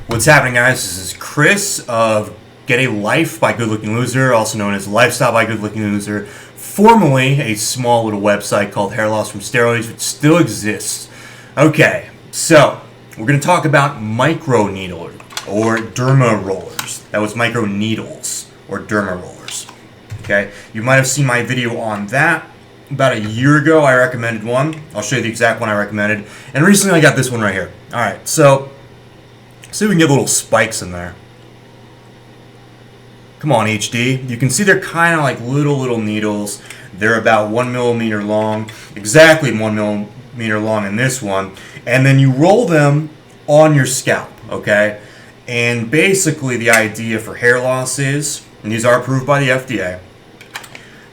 What's happening, guys? This is Chris of Get a Life by Good Looking Loser, also known as Lifestyle by Good Looking Loser, formerly a small little website called Hair Loss from Steroids, which still exists. Okay, so we're going to talk about Microneedle or Dermarollers. That was Microneedles or Dermarollers. Okay, you might have seen my video on that. About a year ago, I recommended one. I'll show you the exact one I recommended. And recently, I got this one right here. All right, so see if we can get little spikes in there. Come on, HD. You can see they're kind of like little needles. They're about 1 millimeter long, exactly 1 millimeter long in this one. And then you roll them on your scalp, okay? And basically the idea for hair loss is, and these are approved by the FDA,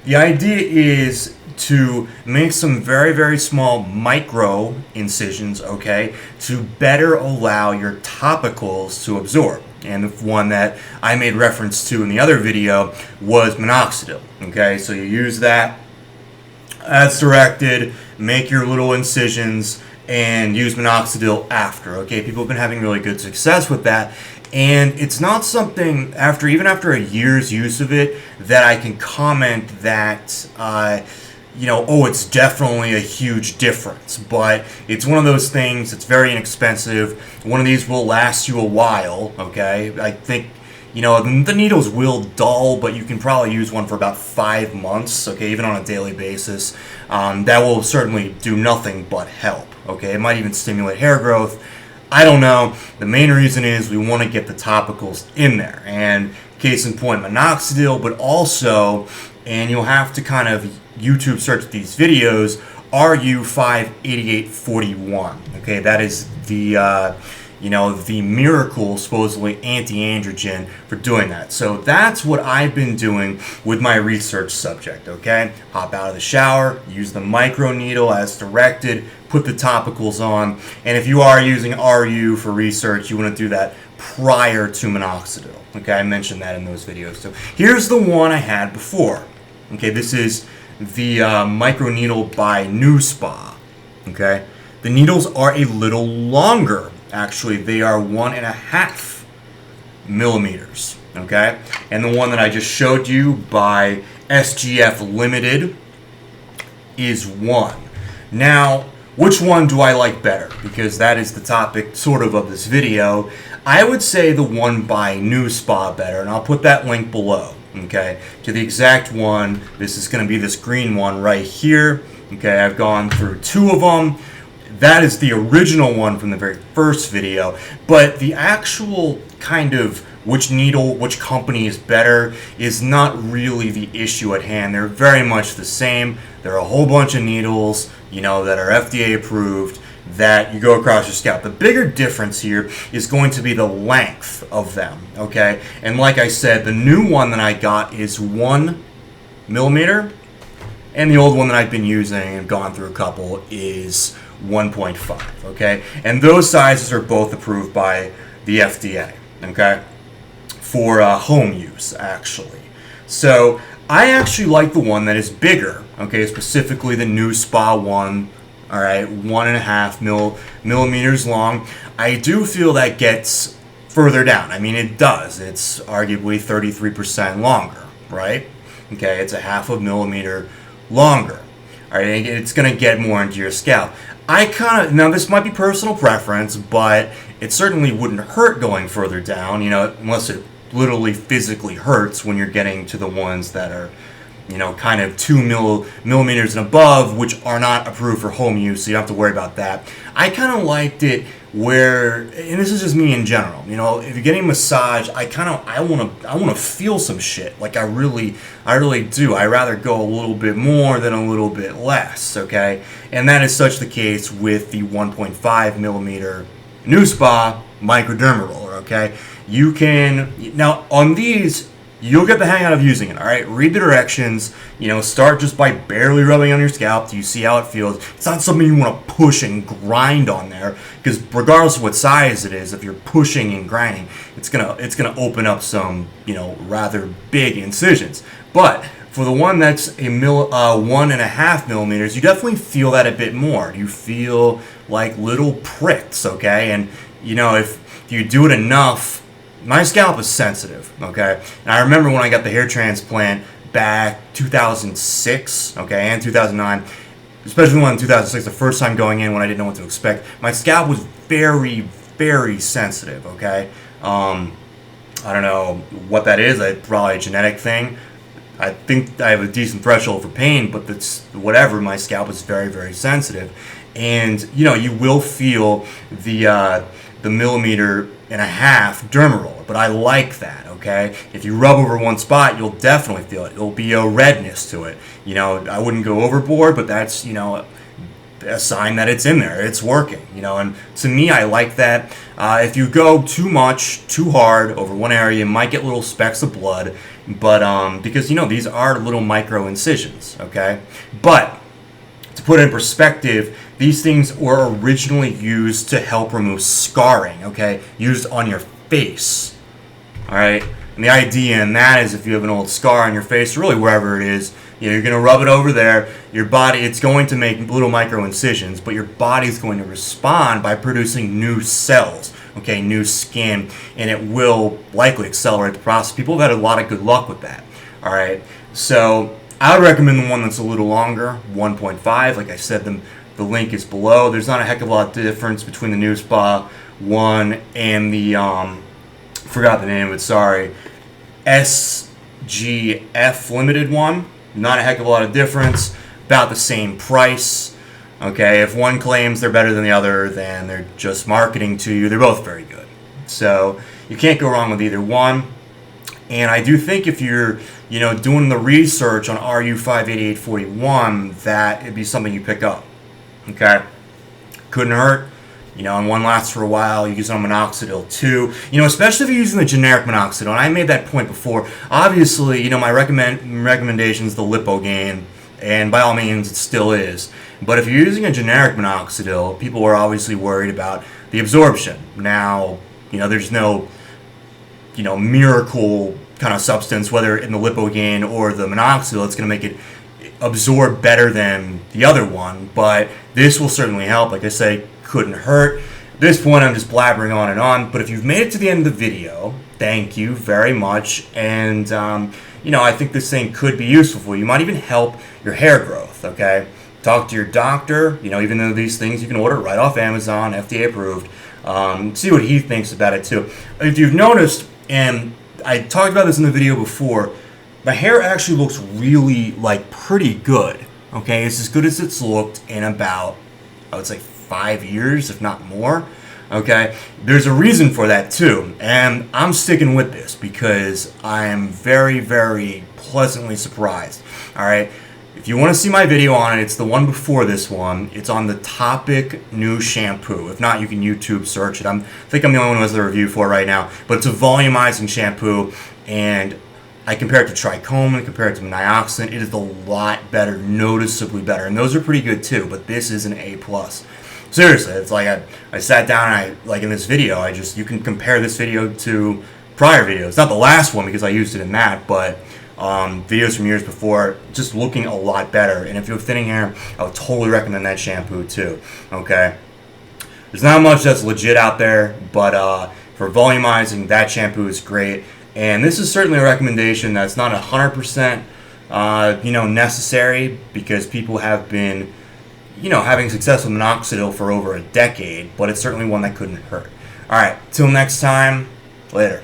the idea is to make some very small micro incisions, okay, to better allow your topicals to absorb. And the one that I made reference to in the other video was minoxidil, okay? So you use that as directed, make your little incisions, and use minoxidil after, okay? People have been having really good success with that. And it's not something, even after a year's use of it, that I can comment that, it's definitely a huge difference. But it's one of those things, it's very inexpensive. One of these will last you a while, okay? I think, the needles will dull, but you can probably use one for about 5 months, okay, even on a daily basis. That will certainly do nothing but help, okay? It might even stimulate hair growth. I don't know. The main reason is we want to get the topicals in there. And case in point, minoxidil, but also, and you'll have to kind of YouTube search these videos, RU58841. Okay, that is the the miracle, supposedly anti-androgen for doing that. So that's what I've been doing with my research subject, okay? Hop out of the shower, use the microneedle as directed, put the topicals on, and if you are using RU for research, you want to do that prior to minoxidil, okay? I mentioned that in those videos. So here's the one I had before, okay? This is the Microneedle by New Spa, okay? The needles are a little longer. Actually, they are 1.5 millimeters, okay? And the one that I just showed you by SGF Limited is 1. Now, which one do I like better? Because that is the topic sort of this video. I would say the one by New Spa better, and I'll put that link below, okay? To the exact one, this is going to be this green one right here, okay? I've gone through 2 of them. That is the original one from the very first video, but the actual kind of which company is better is not really the issue at hand. They're very much the same. There are a whole bunch of needles, that are FDA approved that you go across your scalp. The bigger difference here is going to be the length of them, okay? And like I said, the new one that I got is 1 millimeter, and the old one that I've been using and gone through a couple is 1.5, okay? And those sizes are both approved by the FDA, okay? For home use, actually. So I actually like the one that is bigger, okay? Specifically the New Spa one, all right? 1.5 millimeters long. I do feel that gets further down. I mean, it does. It's arguably 33% longer, right? Okay, it's 0.5 millimeter longer. All right, it's going to get more into your scalp. Now this might be personal preference, but it certainly wouldn't hurt going further down, unless it literally physically hurts when you're getting to the ones that are, kind of 2 millimeters and above, which are not approved for home use, so you don't have to worry about that. I kind of liked it where, and this is just me in general, if you're getting a massage, I want to feel some shit. Like I really do. I rather go a little bit more than a little bit less, okay? And that is such the case with the 1.5 millimeter New Spa Microdermaroller, okay? You can, now on these, you'll get the hang out of using it, all right? Read the directions, start just by barely rubbing on your scalp. Do you see how it feels? It's not something you want to push and grind on there, because regardless of what size it is, if you're pushing and grinding, it's gonna open up some, rather big incisions. But for the one that's 1.5 millimeters, you definitely feel that a bit more. You feel like little pricks, okay? And if if you do it enough, my scalp is sensitive, okay? And I remember when I got the hair transplant back 2006, okay, and 2009, especially when in 2006, the first time going in when I didn't know what to expect, my scalp was very, very sensitive, okay? I don't know what that is. It's probably a genetic thing. I think I have a decent threshold for pain, but that's whatever. My scalp is very, very sensitive, and you will feel the millimeter and a half Dermaroller, but I like that. Okay, if you rub over one spot, you'll definitely feel it. It'll be a redness to it. I wouldn't go overboard, but that's a sign that it's in there, it's working, and to me, I like that. If you go too much, too hard over one area, you might get little specks of blood, but because these are little micro incisions, okay? But to put it in perspective, these things were originally used to help remove scarring, okay? Used on your face, all right? And the idea in that is if you have an old scar on your face, really wherever it is, you're going to rub it over there. Your body, it's going to make little micro incisions, but your body's going to respond by producing new cells, okay, new skin, and it will likely accelerate the process. People have had a lot of good luck with that, all right? So I would recommend the one that's a little longer, 1.5. Like I said, the link is below. There's not a heck of a lot of difference between the New Spa one and the, forgot the name of it, sorry, SGF Limited one. Not a heck of a lot of difference, about the same price. Okay, if one claims they're better than the other, then they're just marketing to you. They're both very good. So you can't go wrong with either one. And I do think if you're, doing the research on RU58841, that it'd be something you pick up. Okay, couldn't hurt. And one lasts for a while. You use it on minoxidil too. Especially if you're using the generic minoxidil. And I made that point before. Obviously, my recommendation is the Lipogain, and by all means, it still is. But if you're using a generic minoxidil, people are obviously worried about the absorption. Now, there's no, miracle kind of substance, whether in the Lipogain or the minoxidil, it's going to make it absorb better than the other one. But this will certainly help. Like I say, couldn't hurt. At this point, I'm just blabbering on and on, but if you've made it to the end of the video, thank you very much, and I think this thing could be useful for you. You might even help your hair growth, okay? Talk to your doctor, even though these things you can order right off Amazon, FDA-Approved, see what he thinks about it too. If you've noticed, and I talked about this in the video before, my hair actually looks really, pretty good, okay? It's as good as it's looked in about, I would say, 5 years, if not more, okay? There's a reason for that too, and I'm sticking with this because I am very, very pleasantly surprised, all right? If you want to see my video on it, it's the one before this one. It's on the Topic new shampoo. If not, you can YouTube search it. I think I'm the only one who has the review for it right now, but it's a volumizing shampoo, and I compare it to trichomin, compare it to nioxin. It is a lot better, noticeably better, and those are pretty good too, but this is an A+. Seriously, it's like I sat down and in this video, you can compare this video to prior videos. Not the last one because I used it in that, but videos from years before, just looking a lot better. And if you have thinning hair, I would totally recommend that shampoo too, okay? There's not much that's legit out there, but for volumizing, that shampoo is great. And this is certainly a recommendation that's not 100% necessary, because people have been having success with minoxidil for over a decade, but it's certainly one that couldn't hurt. All right, till next time, later.